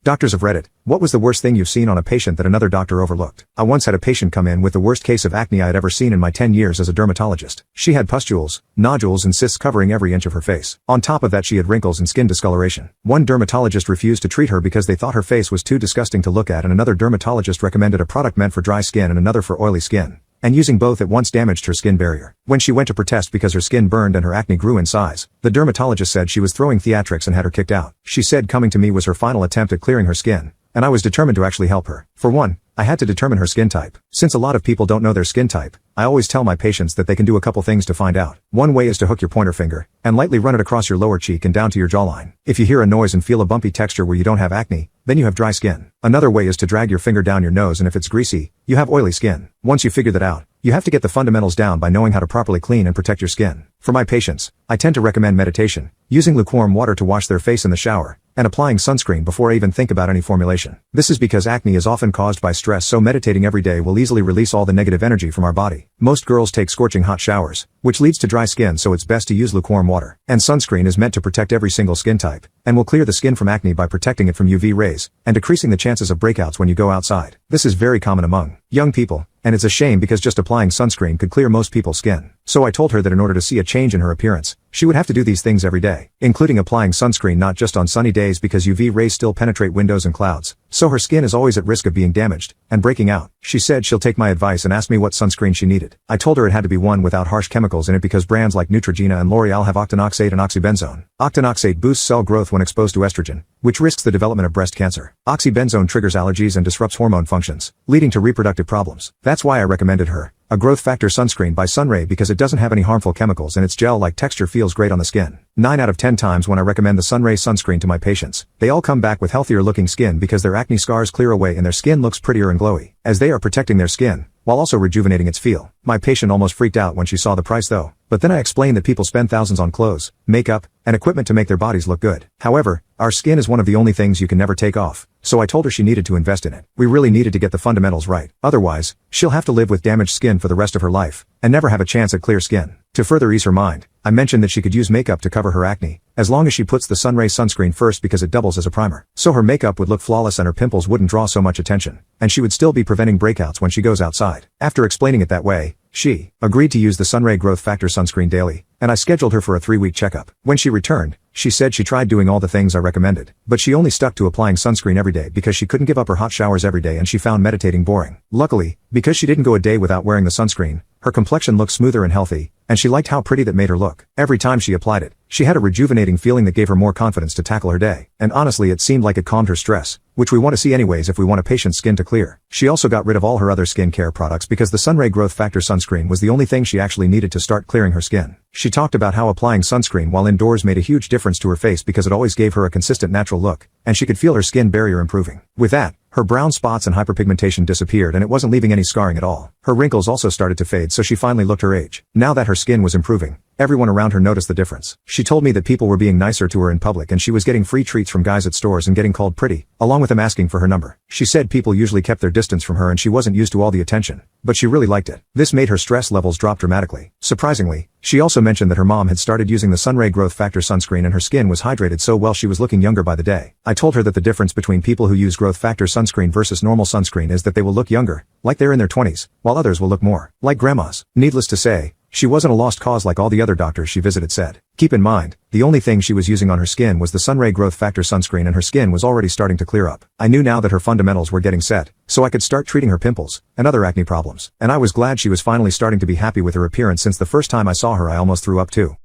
Doctors have read it. What was the worst thing you've seen on a patient that another doctor overlooked? I once had a patient come in with the worst case of acne I had ever seen in my 10 years as a dermatologist. She had pustules, nodules and cysts covering every inch of her face. On top of that she had wrinkles and skin discoloration. One dermatologist refused to treat her because they thought her face was too disgusting to look at, and another dermatologist recommended a product meant for dry skin and another for oily skin. And using both at once damaged her skin barrier. When she went to protest because her skin burned and her acne grew in size, the dermatologist said she was throwing theatrics and had her kicked out. She said coming to me was her final attempt at clearing her skin, and I was determined to actually help her. For one, I had to determine her skin type. Since a lot of people don't know their skin type, I always tell my patients that they can do a couple things to find out. One way is to hook your pointer finger and lightly run it across your lower cheek and down to your jawline. If you hear a noise and feel a bumpy texture where you don't have acne, then you have dry skin. Another way is to drag your finger down your nose, and if it's greasy, you have oily skin. Once you figure that out, you have to get the fundamentals down by knowing how to properly clean and protect your skin. For my patients, I tend to recommend meditation, using lukewarm water to wash their face in the shower, and applying sunscreen before I even think about any formulation. This is because acne is often caused by stress, so meditating every day will easily release all the negative energy from our body. Most girls take scorching hot showers, which leads to dry skin, so it's best to use lukewarm water. And sunscreen is meant to protect every single skin type, and will clear the skin from acne by protecting it from UV rays, and decreasing the chances of breakouts when you go outside. This is very common among young people, and it's a shame because just applying sunscreen could clear most people's skin. So I told her that in order to see a change in her appearance, she would have to do these things every day, including applying sunscreen not just on sunny days because UV rays still penetrate windows and clouds, so her skin is always at risk of being damaged and breaking out. She said she'll take my advice and asked me what sunscreen she needed. I told her it had to be one without harsh chemicals in it because brands like Neutrogena and L'Oreal have octinoxate and oxybenzone. Octinoxate boosts cell growth when exposed to estrogen, which risks the development of breast cancer. Oxybenzone triggers allergies and disrupts hormone functions, leading to reproductive problems. That's why I recommended her a growth factor sunscreen by Sunray, because it doesn't have any harmful chemicals and its gel-like texture feels great on the skin. 9 out of 10 times when I recommend the Sunray sunscreen to my patients, they all come back with healthier looking skin because their acne scars clear away and their skin looks prettier and glowy, as they are protecting their skin while also rejuvenating its feel. My patient almost freaked out when she saw the price though, but then I explained that people spend thousands on clothes, makeup, and equipment to make their bodies look good. However, our skin is one of the only things you can never take off, so I told her she needed to invest in it. We really needed to get the fundamentals right. Otherwise, she'll have to live with damaged skin for the rest of her life, and never have a chance at clear skin. To further ease her mind, I mentioned that she could use makeup to cover her acne, as long as she puts the Sunray sunscreen first because it doubles as a primer. So her makeup would look flawless and her pimples wouldn't draw so much attention, and she would still be preventing breakouts when she goes outside. After explaining it that way, she agreed to use the Sunray Growth Factor sunscreen daily, and I scheduled her for a 3-week checkup. When she returned, she said she tried doing all the things I recommended, but she only stuck to applying sunscreen every day because she couldn't give up her hot showers every day and she found meditating boring. Luckily, because she didn't go a day without wearing the sunscreen, her complexion looked smoother and healthy, and she liked how pretty that made her look. Every time she applied it, she had a rejuvenating feeling that gave her more confidence to tackle her day. And honestly, it seemed like it calmed her stress, which we want to see anyways if we want a patient's skin to clear. She also got rid of all her other skincare products because the Sunray Growth Factor sunscreen was the only thing she actually needed to start clearing her skin. She talked about how applying sunscreen while indoors made a huge difference to her face because it always gave her a consistent natural look, and she could feel her skin barrier improving. With that, her brown spots and hyperpigmentation disappeared and it wasn't leaving any scarring at all. Her wrinkles also started to fade, so she finally looked her age. Now that her skin was improving, everyone around her noticed the difference. She told me that people were being nicer to her in public and she was getting free treats from guys at stores and getting called pretty, along with them asking for her number. She said people usually kept their distance from her and she wasn't used to all the attention, but she really liked it. This made her stress levels drop dramatically. Surprisingly, she also mentioned that her mom had started using the Sunray Growth Factor sunscreen and her skin was hydrated so well she was looking younger by the day. I told her that the difference between people who use Growth Factor sunscreen versus normal sunscreen is that they will look younger, like they're in their 20s, while others will look more like grandmas. Needless to say, she wasn't a lost cause like all the other doctors she visited said. Keep in mind, the only thing she was using on her skin was the Sunray Growth Factor sunscreen and her skin was already starting to clear up. I knew now that her fundamentals were getting set, so I could start treating her pimples and other acne problems. And I was glad she was finally starting to be happy with her appearance, since the first time I saw her I almost threw up too.